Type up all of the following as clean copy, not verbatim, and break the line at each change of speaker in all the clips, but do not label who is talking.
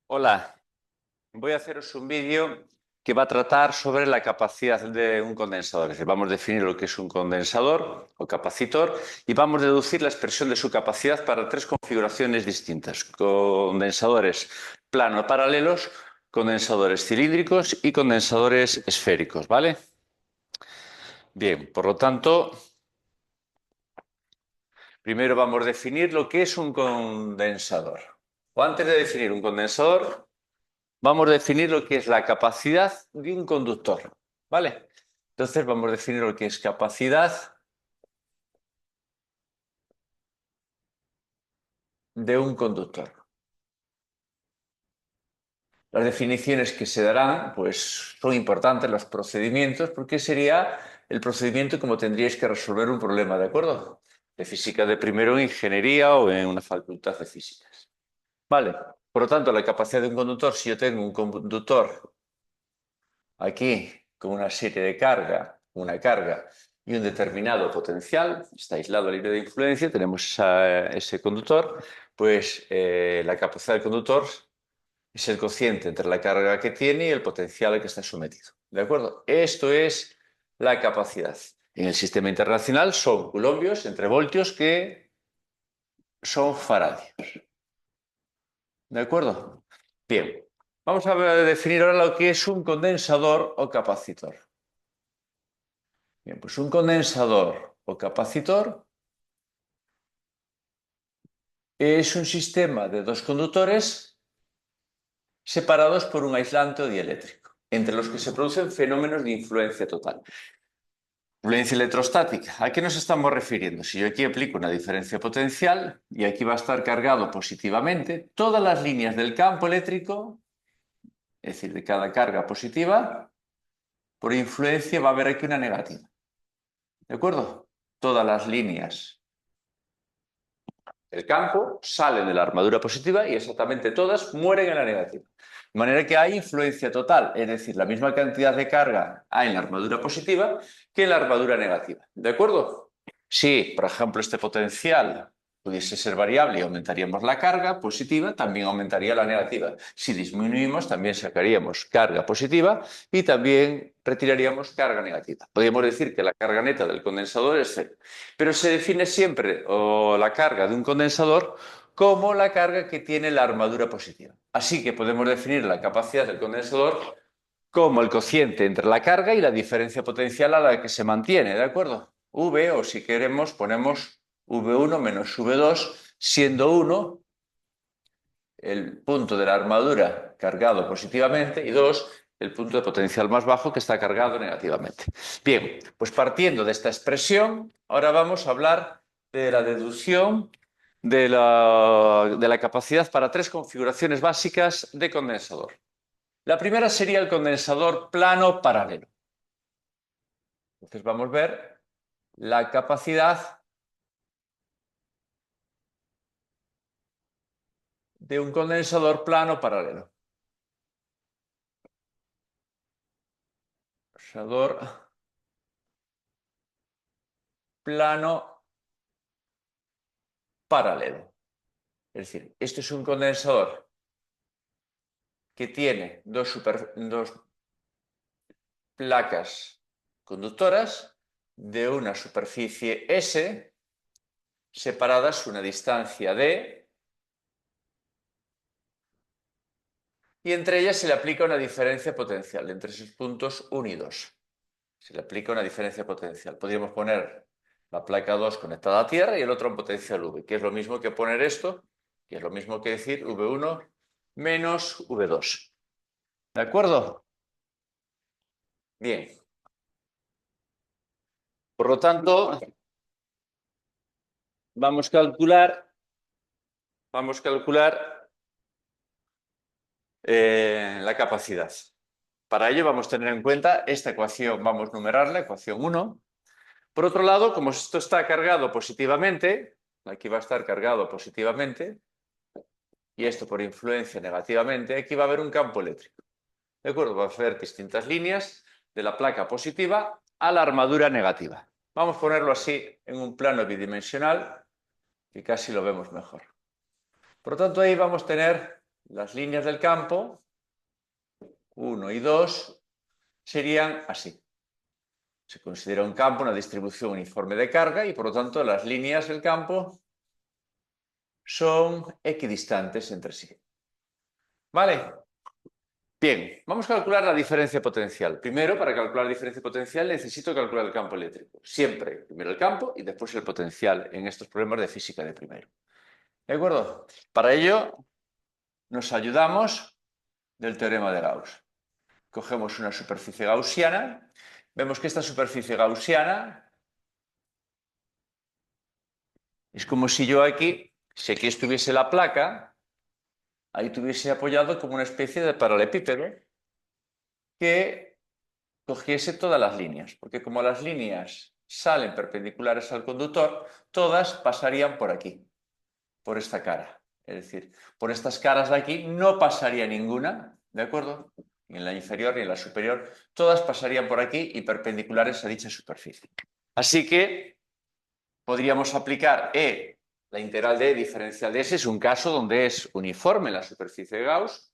Hola, voy a haceros un vídeo que va a tratar sobre la capacidad de un condensador. Es decir, vamos a definir lo que es un condensador o capacitor y vamos a deducir la expresión de su capacidad para tres configuraciones distintas. Condensadores plano paralelos, condensadores cilíndricos y condensadores esféricos, ¿vale? Bien, por lo tanto, primero vamos a definir lo que es un condensador. O antes de definir un condensador, vamos a definir lo que es la capacidad de un conductor, ¿vale? Entonces vamos a definir lo que es capacidad de un conductor. Las definiciones que se darán, pues son importantes los procedimientos, porque sería el procedimiento como tendríais que resolver un problema, ¿de acuerdo? De física de primero, ingeniería o en una facultad de físicas. Vale, por lo tanto, la capacidad de un conductor, si yo tengo un conductor aquí con una serie de carga, una carga y un determinado potencial, está aislado libre de influencia, tenemos ese conductor, pues la capacidad del conductor es el cociente entre la carga que tiene y el potencial al que está sometido. ¿De acuerdo? Esto es la capacidad. En el sistema internacional son coulombios entre voltios que son faradios. ¿De acuerdo? Bien, vamos a definir ahora lo que es un condensador o capacitor. Bien, pues un condensador o capacitor es un sistema de dos conductores separados por un aislante o dieléctrico, entre los que se producen fenómenos de influencia total. Influencia electrostática. ¿A qué nos estamos refiriendo? Si yo aquí aplico una diferencia potencial y aquí va a estar cargado positivamente, todas las líneas del campo eléctrico, es decir, de cada carga positiva, por influencia va a haber aquí una negativa. ¿De acuerdo? Todas las líneas del campo salen de la armadura positiva y exactamente todas mueren en la negativa. De manera que hay influencia total, es decir, la misma cantidad de carga hay en la armadura positiva que en la armadura negativa. ¿De acuerdo? Si, por ejemplo, este potencial pudiese ser variable y aumentaríamos la carga positiva, también aumentaría la negativa. Si disminuimos, también sacaríamos carga positiva y también retiraríamos carga negativa. Podríamos decir que la carga neta del condensador es cero, pero se define siempre la carga de un condensador como la carga que tiene la armadura positiva. Así que podemos definir la capacidad del condensador como el cociente entre la carga y la diferencia potencial a la que se mantiene, ¿de acuerdo? V, o si queremos, ponemos V1 menos V2, siendo 1 el punto de la armadura cargado positivamente y 2 el punto de potencial más bajo que está cargado negativamente. Bien, pues partiendo de esta expresión, ahora vamos a hablar de la deducción de la capacidad para tres configuraciones básicas de condensador. La primera sería el condensador plano paralelo. Entonces vamos a ver la capacidad de un condensador plano paralelo. Condensador plano paralelo. Es decir, este es un condensador que tiene dos placas conductoras de una superficie S separadas una distancia D y entre ellas se le aplica una diferencia potencial entre sus puntos 1 y 2. Se le aplica una diferencia potencial. Podríamos poner la placa 2 conectada a tierra y el otro en potencial V, que es lo mismo que poner esto, que es lo mismo que decir V1 menos V2. ¿De acuerdo? Bien. Por lo tanto, vamos a calcular la capacidad. Para ello vamos a tener en cuenta esta ecuación, vamos a numerarla, ecuación 1. Por otro lado, como esto está cargado positivamente, aquí va a estar cargado positivamente, y esto por influencia negativamente, aquí va a haber un campo eléctrico. ¿De acuerdo? Va a haber distintas líneas de la placa positiva a la armadura negativa. Vamos a ponerlo así en un plano bidimensional, que casi lo vemos mejor. Por lo tanto, ahí vamos a tener las líneas del campo, 1 y 2, serían así. Se considera un campo una distribución uniforme de carga y, por lo tanto, las líneas del campo son equidistantes entre sí. ¿Vale? Bien, vamos a calcular la diferencia potencial. Primero, para calcular la diferencia potencial, necesito calcular el campo eléctrico. Siempre, primero el campo y después el potencial en estos problemas de física de primero. ¿De acuerdo? Para ello, nos ayudamos del teorema de Gauss. Cogemos una superficie gaussiana. Vemos que esta superficie gaussiana es como si yo aquí, si aquí estuviese la placa, ahí tuviese apoyado como una especie de paralelepípedo que cogiese todas las líneas, porque como las líneas salen perpendiculares al conductor, todas pasarían por aquí, por esta cara. Es decir, por estas caras de aquí no pasaría ninguna, ¿de acuerdo? Ni en la inferior ni en la superior, todas pasarían por aquí y perpendiculares a dicha superficie. Así que podríamos aplicar la integral de diferencial de S, es un caso donde es uniforme la superficie de Gauss,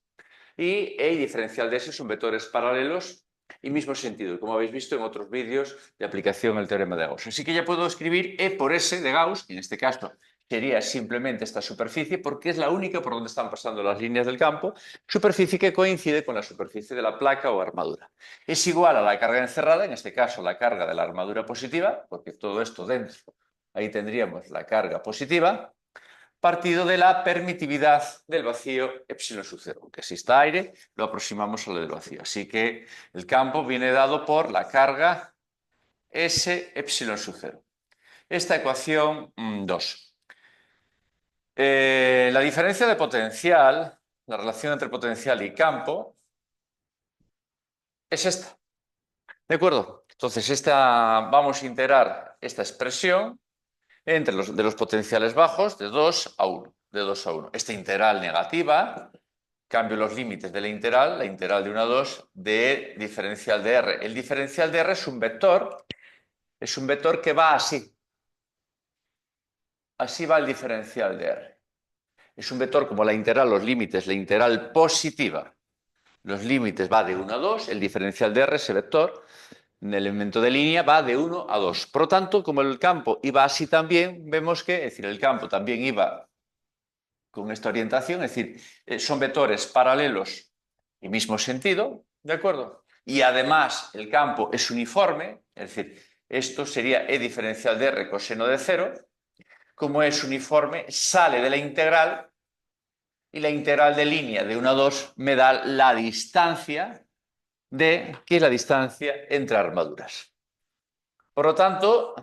y E y diferencial de S son vectores paralelos y mismo sentido, como habéis visto en otros vídeos de aplicación al teorema de Gauss. Así que ya puedo escribir E por S de Gauss, y en este caso sería simplemente esta superficie, porque es la única por donde están pasando las líneas del campo, superficie que coincide con la superficie de la placa o armadura. Es igual a la carga encerrada, en este caso la carga de la armadura positiva, porque todo esto dentro, ahí tendríamos la carga positiva, partido de la permitividad del vacío epsilon sub 0. Aunque exista aire, lo aproximamos a lo del vacío. Así que el campo viene dado por la carga S epsilon sub 0. Esta ecuación 2. La diferencia de potencial, la relación entre potencial y campo, es esta. ¿De acuerdo? Entonces, vamos a integrar esta expresión entre los potenciales bajos de 2 a 1. De 2 a 1. Esta integral negativa, cambio los límites de la integral de 1 a 2 de diferencial de R. El diferencial de R es un vector que va así. Así va el diferencial de R. Es un vector como la integral, los límites, la integral positiva. Los límites va de 1 a 2, el diferencial de R, ese vector, en el elemento de línea va de 1 a 2. Por lo tanto, como el campo iba así también, vemos que, es decir, el campo también iba con esta orientación, es decir, son vectores paralelos y mismo sentido, ¿de acuerdo? Y además el campo es uniforme, es decir, esto sería E diferencial de R coseno de 0, como es uniforme, sale de la integral y la integral de línea de 1 a 2 me da la distancia que es la distancia entre armaduras. Por lo tanto,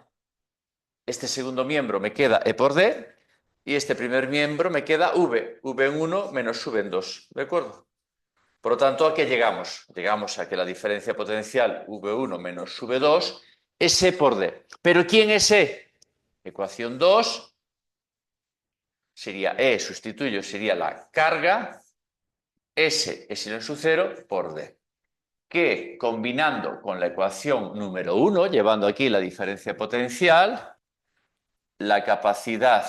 este segundo miembro me queda E por D y este primer miembro me queda V en 1 menos V en 2, ¿de acuerdo? Por lo tanto, ¿a qué llegamos? Llegamos a que la diferencia potencial V1 menos V2 es E por D. ¿Pero quién es E? Ecuación 2 sería E, sustituyo, sería la carga S epsilon sub 0 por D, que combinando con la ecuación número 1, llevando aquí la diferencia potencial, la capacidad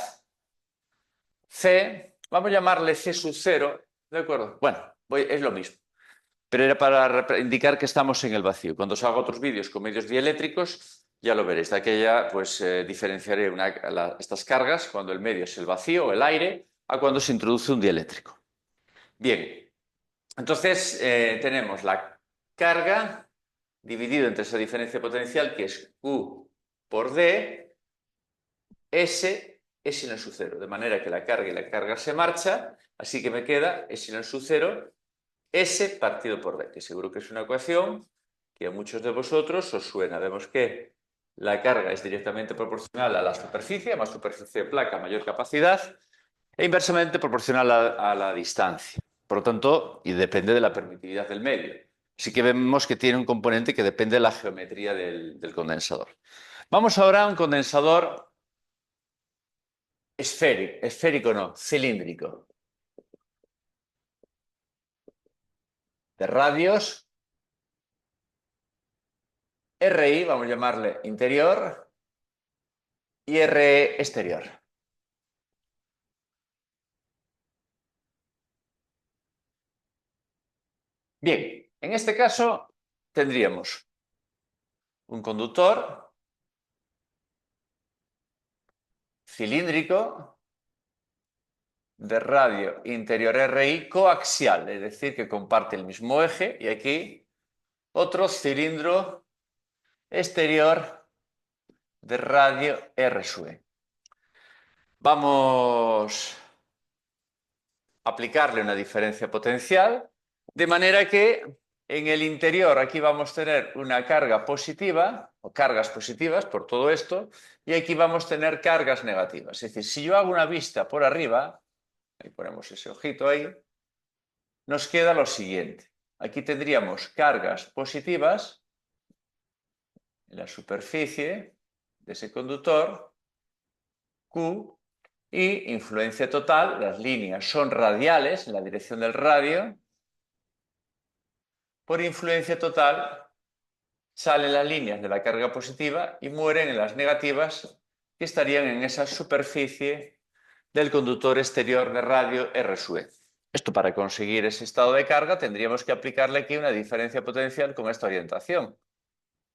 C, vamos a llamarle C sub 0, ¿de acuerdo? Bueno, es lo mismo, pero era para indicar que estamos en el vacío. Cuando os haga otros vídeos con medios dieléctricos, ya lo veréis. De aquella, pues diferenciaré estas cargas cuando el medio es el vacío o el aire, a cuando se introduce un dieléctrico. Bien, entonces tenemos la carga dividido entre esa diferencia potencial, que es Q por D, S epsilon sub 0, de manera que la carga y la carga se marcha, así que me queda epsilon sub 0, S partido por D, que seguro que es una ecuación que a muchos de vosotros os suena. Vemos que la carga es directamente proporcional a la superficie, a más superficie de placa, mayor capacidad, e inversamente proporcional a la distancia. Por lo tanto, y depende de la permitividad del medio. Así que vemos que tiene un componente que depende de la geometría del condensador. Vamos ahora a un condensador esférico no, cilíndrico, de radios RI, vamos a llamarle interior, y RE, exterior. Bien, en este caso tendríamos un conductor cilíndrico de radio interior RI coaxial, es decir, que comparte el mismo eje, y aquí otro cilindro exterior de radio R sub E. Vamos a aplicarle una diferencia potencial, de manera que en el interior aquí vamos a tener una carga positiva, o cargas positivas por todo esto, y aquí vamos a tener cargas negativas. Es decir, si yo hago una vista por arriba, ahí ponemos ese ojito ahí, nos queda lo siguiente. Aquí tendríamos cargas positivas en la superficie de ese conductor, Q, y influencia total, las líneas son radiales en la dirección del radio, por influencia total salen las líneas de la carga positiva y mueren en las negativas que estarían en esa superficie del conductor exterior de radio R sub E. Esto, para conseguir ese estado de carga tendríamos que aplicarle aquí una diferencia potencial con esta orientación.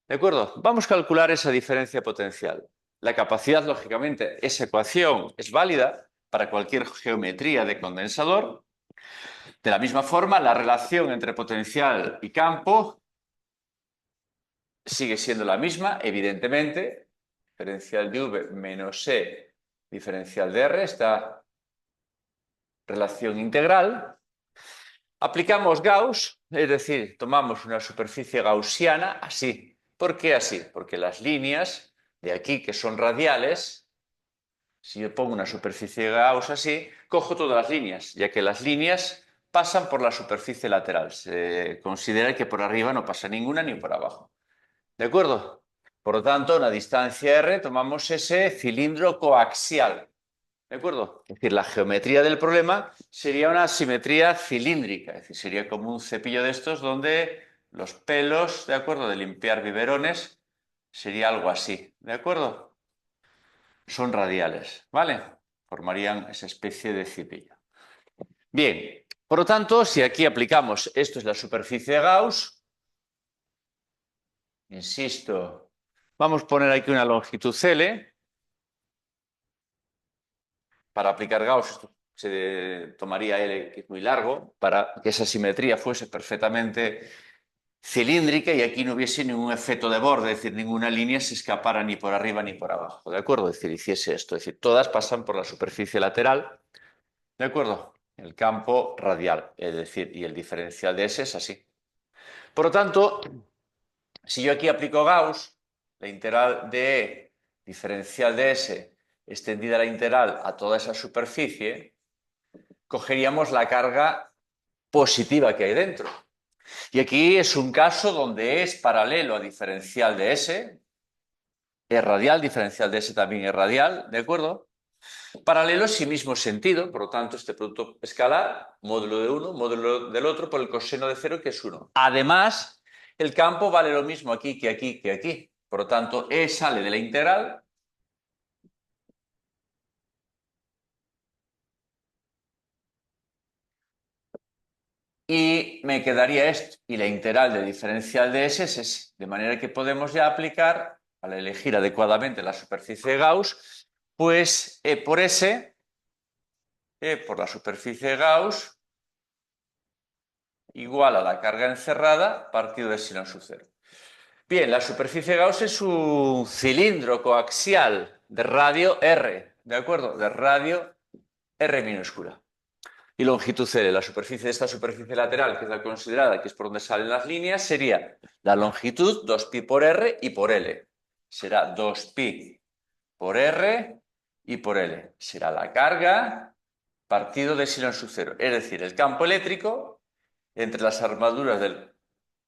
¿De acuerdo? Vamos a calcular esa diferencia potencial. La capacidad, lógicamente, esa ecuación es válida para cualquier geometría de condensador. De la misma forma, la relación entre potencial y campo sigue siendo la misma, evidentemente. Diferencial de V menos E, diferencial de R, esta relación integral. Aplicamos Gauss, es decir, tomamos una superficie gaussiana así. ¿Por qué así? Porque las líneas de aquí, que son radiales, si yo pongo una superficie Gauss así, cojo todas las líneas, ya que las líneas pasan por la superficie lateral. Se considera que por arriba no pasa ninguna ni por abajo. ¿De acuerdo? Por lo tanto, en la distancia R tomamos ese cilindro coaxial. ¿De acuerdo? Es decir, la geometría del problema sería una simetría cilíndrica, es decir, sería como un cepillo de estos donde los pelos, ¿de acuerdo?, de limpiar biberones, sería algo así, ¿de acuerdo? Son radiales, ¿vale? Formarían esa especie de cepillo. Bien, por lo tanto, si aquí aplicamos, esto es la superficie de Gauss, insisto, vamos a poner aquí una longitud L. Para aplicar Gauss se tomaría L, que es muy largo, para que esa simetría fuese perfectamente cilíndrica y aquí no hubiese ningún efecto de borde, es decir, ninguna línea se escapara ni por arriba ni por abajo, ¿de acuerdo? Es decir, hiciese esto, es decir, todas pasan por la superficie lateral, ¿de acuerdo? El campo radial, es decir, y el diferencial de S es así. Por lo tanto, si yo aquí aplico Gauss, la integral de E diferencial de S extendida la integral a toda esa superficie, cogeríamos la carga positiva que hay dentro. Y aquí es un caso donde es paralelo a diferencial de S, es radial, diferencial de S también es radial, ¿de acuerdo? Paralelo sí mismo sentido, por lo tanto este producto escalar, módulo de uno, módulo del otro, por el coseno de 0, que es 1. Además, el campo vale lo mismo aquí que aquí que aquí. Por lo tanto, E sale de la integral y me quedaría esto. Y la integral de diferencial de S es S. De manera que podemos ya aplicar, al elegir adecuadamente la superficie de Gauss, pues E por S, E por la superficie de Gauss, igual a la carga encerrada partido de epsilon sub 0. Bien, la superficie de Gauss es un cilindro coaxial de radio R, ¿de acuerdo? De radio R minúscula. Y longitud L, la superficie de esta superficie lateral, que es la considerada, que es por donde salen las líneas, sería la longitud 2pi por R y por L. Será 2pi por R y por L. Será la carga partido de epsilon sub 0. Es decir, el campo eléctrico entre las armaduras del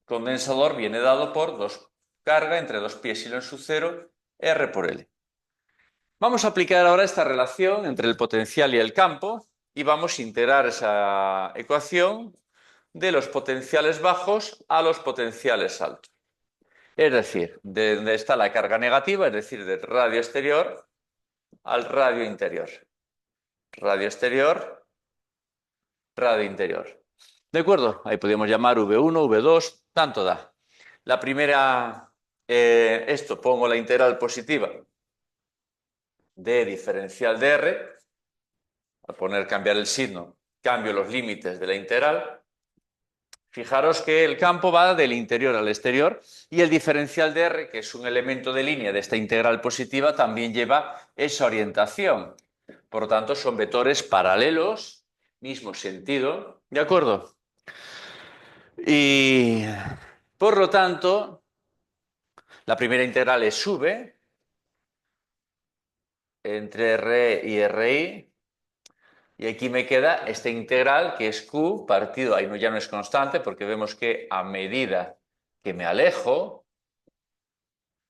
condensador viene dado por 2 carga entre 2pi epsilon sub 0 R por L. Vamos a aplicar ahora esta relación entre el potencial y el campo y vamos a integrar esa ecuación de los potenciales bajos a los potenciales altos. Es decir, de donde está la carga negativa, es decir, del radio exterior al radio interior. Radio exterior, radio interior. ¿De acuerdo? Ahí podríamos llamar V1, V2, tanto da. La primera, esto pongo la integral positiva de diferencial de R. Al cambiar el signo, cambio los límites de la integral. Fijaros que el campo va del interior al exterior y el diferencial de R, que es un elemento de línea de esta integral positiva, también lleva esa orientación. Por lo tanto, son vectores paralelos, mismo sentido, ¿de acuerdo? Y por lo tanto, la primera integral es V entre R y RI. Y aquí me queda esta integral que es Q partido, ahí ya no es constante porque vemos que a medida que me alejo,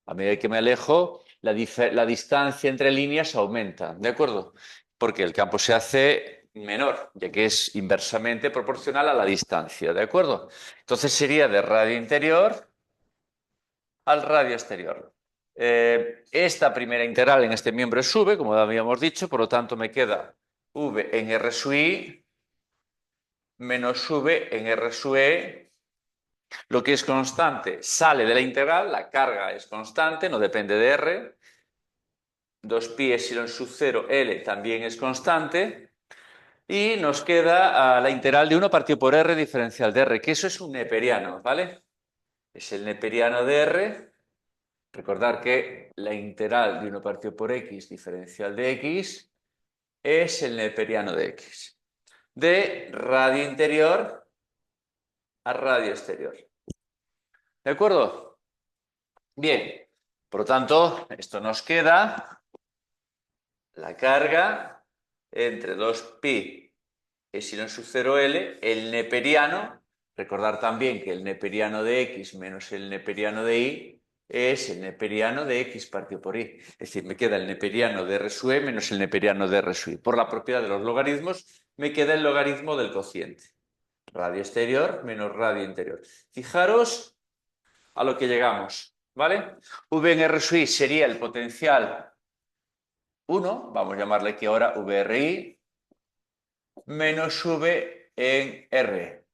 la distancia entre líneas aumenta, ¿de acuerdo? Porque el campo se hace menor, ya que es inversamente proporcional a la distancia, ¿de acuerdo? Entonces sería de radio interior al radio exterior. Esta primera integral en este miembro es V, como habíamos dicho, por lo tanto me queda V en R sub I menos V en R sub E. Lo que es constante sale de la integral, la carga es constante, no depende de R. 2pi epsilon sub 0 L también es constante. Y nos queda la integral de 1 partido por R diferencial de R, que eso es un neperiano, ¿vale? Es el neperiano de R. Recordar que la integral de 1 partido por X diferencial de X es el neperiano de X. De radio interior a radio exterior. ¿De acuerdo? Bien, por lo tanto, esto nos queda la carga entre 2pi epsilon sub 0L, el neperiano. Recordar también que el neperiano de X menos el neperiano de Y es el neperiano de X partido por Y. Es decir, me queda el neperiano de R sub E menos el neperiano de R sub I. Por la propiedad de los logaritmos, me queda el logaritmo del cociente. Radio exterior menos radio interior. Fijaros a lo que llegamos, ¿vale? V en R sub I sería el potencial 1, vamos a llamarle aquí ahora VRI, menos V en R,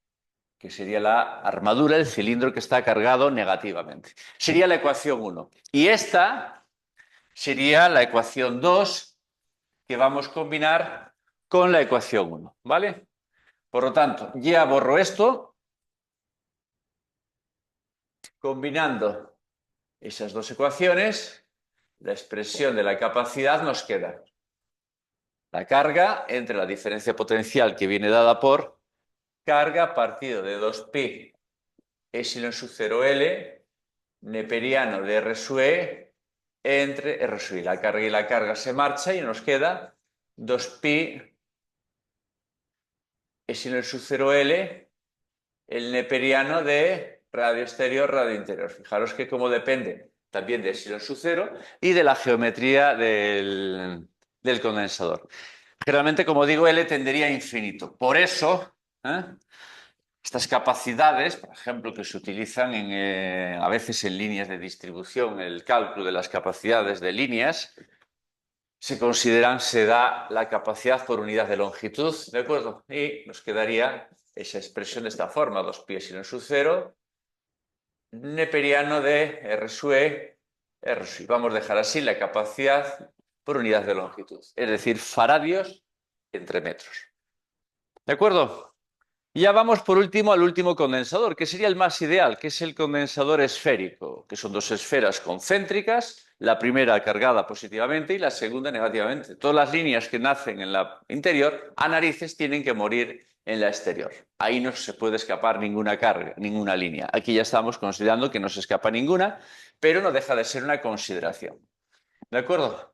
que sería la armadura, el cilindro que está cargado negativamente. Sería la ecuación 1. Y esta sería la ecuación 2 que vamos a combinar con la ecuación 1, ¿vale? Por lo tanto, ya borro esto, combinando esas dos ecuaciones, la expresión de la capacidad nos queda la carga entre la diferencia potencial que viene dada por carga partido de 2pi epsilon sub 0L neperiano de R sub E entre R sub I. La carga y la carga se marcha y nos queda 2pi epsilon sub 0L el neperiano de radio exterior, radio interior. Fijaros que como depende también de epsilon sub 0 y de la geometría del condensador. Generalmente, como digo, L tendería a infinito. Por eso, estas capacidades, por ejemplo, que se utilizan a veces en líneas de distribución, el cálculo de las capacidades de líneas, se da la capacidad por unidad de longitud, ¿de acuerdo? Y nos quedaría esa expresión de esta forma, 2pi epsilon sub 0, neperiano de R sub E, R sub I. Vamos a dejar así la capacidad por unidad de longitud, es decir, faradios entre metros. ¿De acuerdo? Y ya vamos por último al último condensador, que sería el más ideal, que es el condensador esférico, que son dos esferas concéntricas, la primera cargada positivamente y la segunda negativamente. Todas las líneas que nacen en la interior, a narices, tienen que morir en la exterior. Ahí no se puede escapar ninguna carga, ninguna línea. Aquí ya estamos considerando que no se escapa ninguna, pero no deja de ser una consideración. ¿De acuerdo?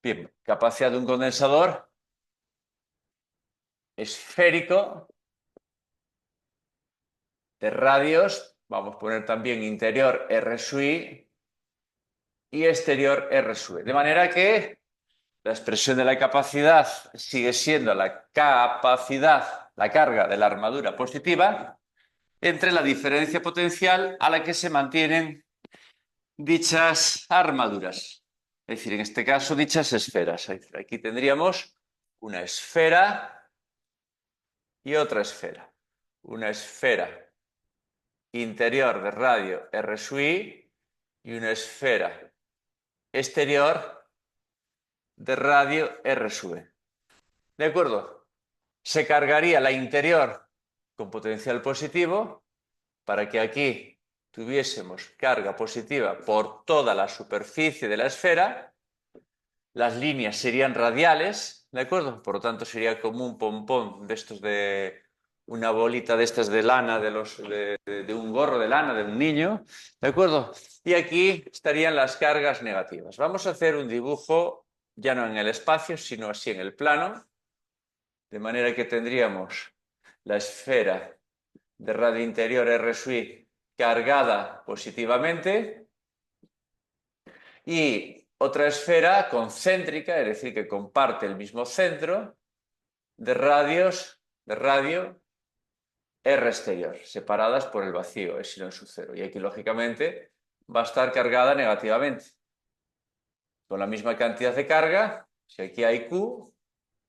Bien, capacidad de un condensador esférico de radios, vamos a poner también interior R sub I y exterior R sub E. De manera que la expresión de la capacidad sigue siendo la capacidad, la carga de la armadura positiva, entre la diferencia potencial a la que se mantienen dichas armaduras. Es decir, en este caso, dichas esferas. Aquí tendríamos una esfera y otra esfera. una esfera interior de radio R sub I y una esfera exterior de radio R sub E. ¿De acuerdo? Se cargaría la interior con potencial positivo para que aquí tuviésemos carga positiva por toda la superficie de la esfera. Las líneas serían radiales, ¿de acuerdo? Por lo tanto, sería como un pompón de estos de una bolita de estas de lana, de un gorro de lana de un niño, ¿de acuerdo? Y aquí estarían las cargas negativas. Vamos a hacer un dibujo ya no en el espacio, sino así en el plano, de manera que tendríamos la esfera de radio interior R sub I cargada positivamente y otra esfera concéntrica, es decir, que comparte el mismo centro de radio R exterior, separadas por el vacío, epsilon sub 0. Y aquí, lógicamente, va a estar cargada negativamente. Con la misma cantidad de carga, si aquí hay Q,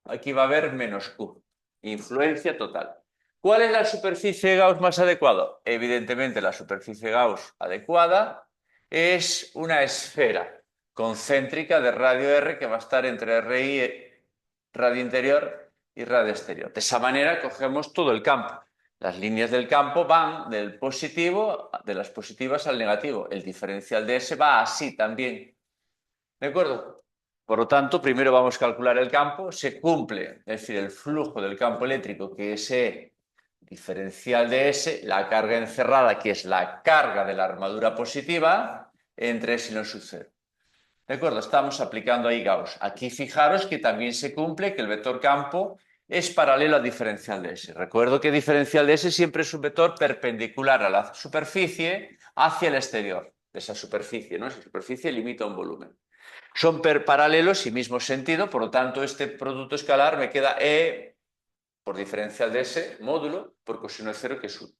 aquí va a haber menos Q. Influencia total. ¿Cuál es la superficie de Gauss más adecuada? Evidentemente, la superficie Gauss adecuada es una esfera concéntrica de radio R que va a estar entre RI, radio interior y radio exterior. De esa manera cogemos todo el campo. Las líneas del campo van del positivo, de las positivas al negativo. El diferencial de S va así también. ¿De acuerdo? Por lo tanto, primero vamos a calcular el campo. Se cumple, es decir, el flujo del campo eléctrico, que es E diferencial de S, la carga encerrada, que es la carga de la armadura positiva, entre epsilon sub 0. ¿De acuerdo? Estamos aplicando ahí Gauss. Aquí fijaros que también se cumple que el vector campo es paralelo al diferencial de S. Recuerdo que diferencial de S siempre es un vector perpendicular a la superficie hacia el exterior de esa superficie, ¿no? Esa superficie limita un volumen. Son paralelos y mismo sentido, por lo tanto, este producto escalar me queda E por diferencial de S módulo por coseno de 0, que es 1.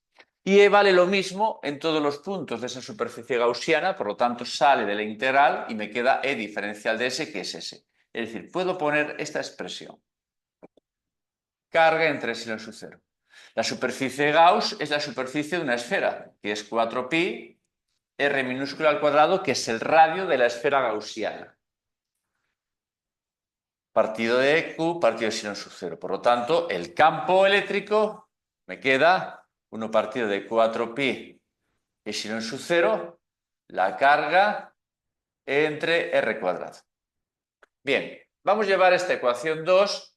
Y E vale lo mismo en todos los puntos de esa superficie gaussiana, por lo tanto sale de la integral y me queda E diferencial de S, que es S. Es decir, puedo poner esta expresión. Carga entre epsilon sub 0. La superficie de Gauss es la superficie de una esfera, que es 4pi R minúscula al cuadrado, que es el radio de la esfera gaussiana. Partido de Q, partido de epsilon sub 0. Por lo tanto, el campo eléctrico me queda 1 partido de 4pi epsilon sub 0, la carga entre R cuadrado. Bien, vamos a llevar esta ecuación 2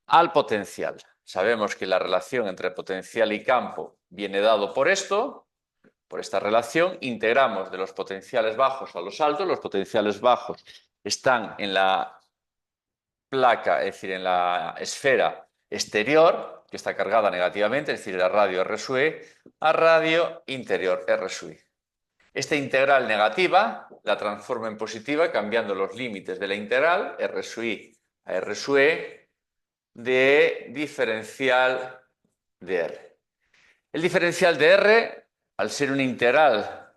al potencial. Sabemos que la relación entre potencial y campo viene dado por esto, por esta relación. Integramos de los potenciales bajos a los altos. Los potenciales bajos están en la placa, es decir, en la esfera exterior, que está cargada negativamente, es decir, la radio R sub E, a radio interior R sub I. Esta integral negativa la transformo en positiva cambiando los límites de la integral R sub I a R sub E de diferencial de R. El diferencial de R, al ser una integral,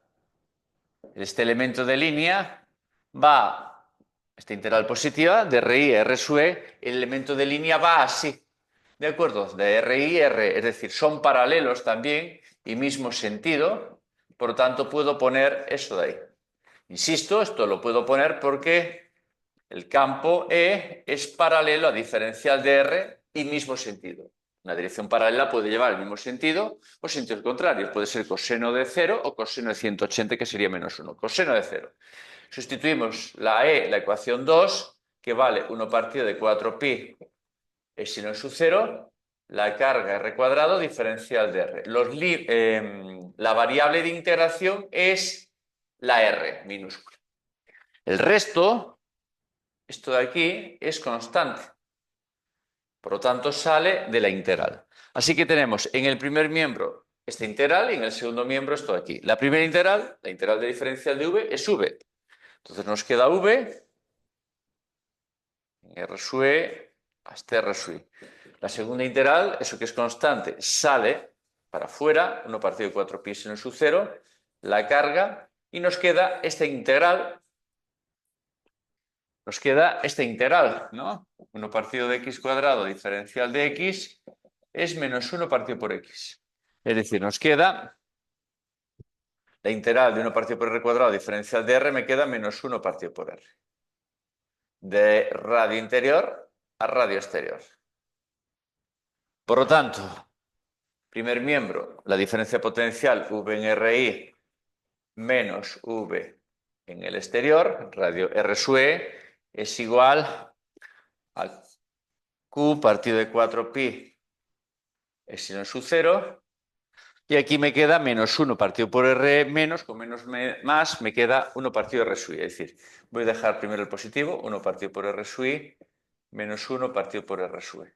este elemento de línea, va, esta integral positiva, de RI a R sub E, el elemento de línea va así, ¿de acuerdo? De RI a R, es decir, son paralelos también y mismo sentido, por lo tanto puedo poner eso de ahí. Insisto, esto lo puedo poner porque el campo E es paralelo a diferencial de R y mismo sentido. Una dirección paralela puede llevar el mismo sentido o sentidos contrarios. Puede ser coseno de 0 o coseno de 180, que sería menos 1. Coseno de 0. Sustituimos la E, la ecuación 2, que vale 1 partido de 4pi epsilon sub 0, la carga R cuadrado diferencial de R. La variable de integración es la R minúscula. El resto, esto de aquí, es constante. Por lo tanto, sale de la integral. Así que tenemos en el primer miembro esta integral y en el segundo miembro esto de aquí. La primera integral, la integral de diferencial de v, es v. Entonces nos queda v, R sub E hasta R sub I. La segunda integral, eso que es constante, sale para afuera, 1 partido de 4pi epsilon sub 0, la carga, y nos queda esta integral. ¿no? 1 partido de x cuadrado diferencial de x es menos 1 partido por x. Es decir, nos queda la integral de 1 partido por r cuadrado diferencial de r me queda menos 1 partido por r. De radio interior a radio exterior. Por lo tanto, primer miembro, la diferencia potencial V en RI menos V en el exterior, radio R sub E, es igual a Q partido de 4pi epsilon sub 0. Y aquí me queda menos 1 partido por R menos, con menos más, me queda 1 partido R sub I. Es decir, voy a dejar primero el positivo, 1 partido por R sub I, menos 1 partido por R sub I.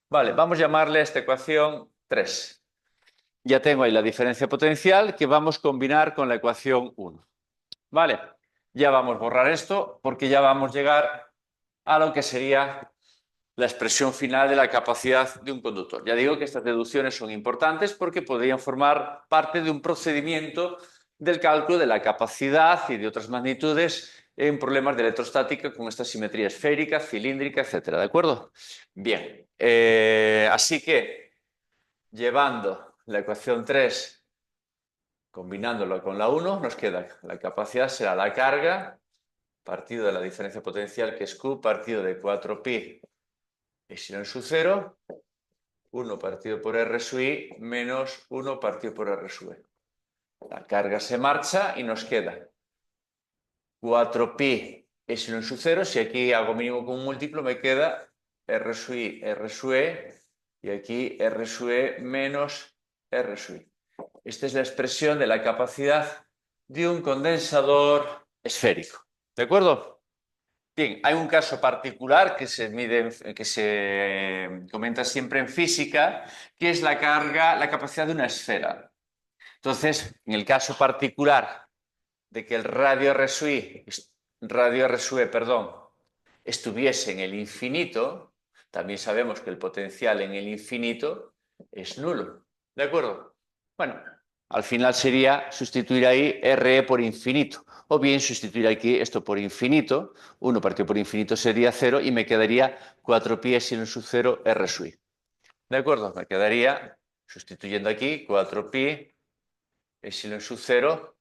Vale, vamos a llamarle a esta ecuación 3. Ya tengo ahí la diferencia potencial que vamos a combinar con la ecuación 1. Vale, ya vamos a borrar esto porque ya vamos a llegar a lo que sería la expresión final de la capacidad de un conductor. Ya digo que estas deducciones son importantes porque podrían formar parte de un procedimiento del cálculo de la capacidad y de otras magnitudes en problemas de electrostática con esta simetría esférica, cilíndrica, etcétera. ¿De acuerdo? Bien, así que llevando la ecuación 3, combinándolo con la 1, nos queda la capacidad será la carga partido de la diferencia potencial que es Q partido de 4pi epsilon sub 0, 1 partido por R sub I menos 1 partido por R sub E. La carga se marcha y nos queda 4pi epsilon sub 0. Si aquí hago mínimo con un múltiplo, me queda R sub I, R sub E, y aquí R sub E menos R sub I. Esta es la expresión de la capacidad de un condensador esférico. ¿De acuerdo? Bien, hay un caso particular que se comenta siempre en física, que es la carga, la capacidad de una esfera. Entonces, en el caso particular de que el radio R sub I, estuviese en el infinito, también sabemos que el potencial en el infinito es nulo. ¿De acuerdo? Bueno, al final sería sustituir ahí RE por infinito. O bien sustituir aquí esto por infinito, 1 partido por infinito sería 0 y me quedaría 4pi epsilon sub 0 R sub I. ¿De acuerdo? Me quedaría, sustituyendo aquí, 4pi epsilon sub 0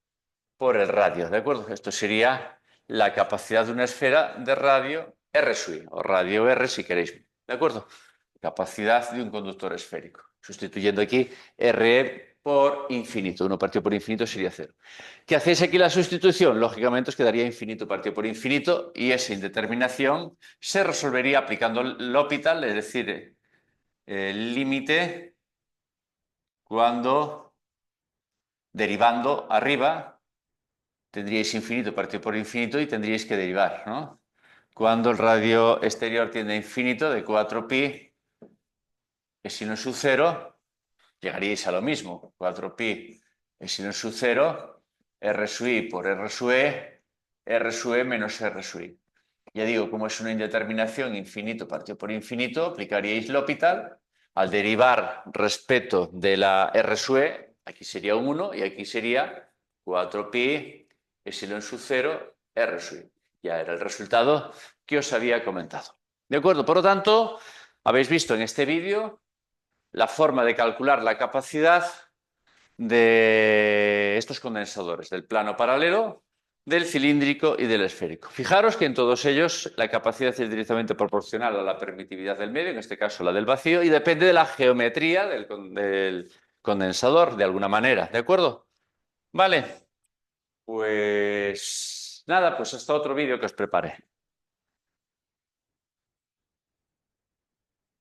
por el radio. ¿De acuerdo? Esto sería la capacidad de una esfera de radio R sub I, o radio R si queréis. ¿De acuerdo? Capacidad de un conductor esférico. Sustituyendo aquí RE por infinito. 1 partido por infinito sería 0. ¿Qué hacéis aquí la sustitución? Lógicamente os quedaría infinito partido por infinito y esa indeterminación se resolvería aplicando L'Hopital, es decir, el límite cuando derivando arriba tendríais infinito partido por infinito y tendríais que derivar, ¿no? Cuando el radio exterior tiende a infinito de 4pi epsilon sub 0, llegaríais a lo mismo. 4pi epsilon sub 0, R sub I por R sub E menos R sub I. Ya digo, como es una indeterminación infinito partido por infinito, aplicaríais L'Hopital. Al derivar respecto de la R sub E, aquí sería un 1 y aquí sería 4pi epsilon sub 0 R sub I. Ya era el resultado que os había comentado. ¿De acuerdo? Por lo tanto, habéis visto en este vídeo la forma de calcular la capacidad de estos condensadores, del plano paralelo, del cilíndrico y del esférico. Fijaros que en todos ellos la capacidad es directamente proporcional a la permitividad del medio, en este caso la del vacío, y depende de la geometría del condensador, de alguna manera. ¿De acuerdo? Vale. Pues nada, pues hasta otro vídeo que os prepare.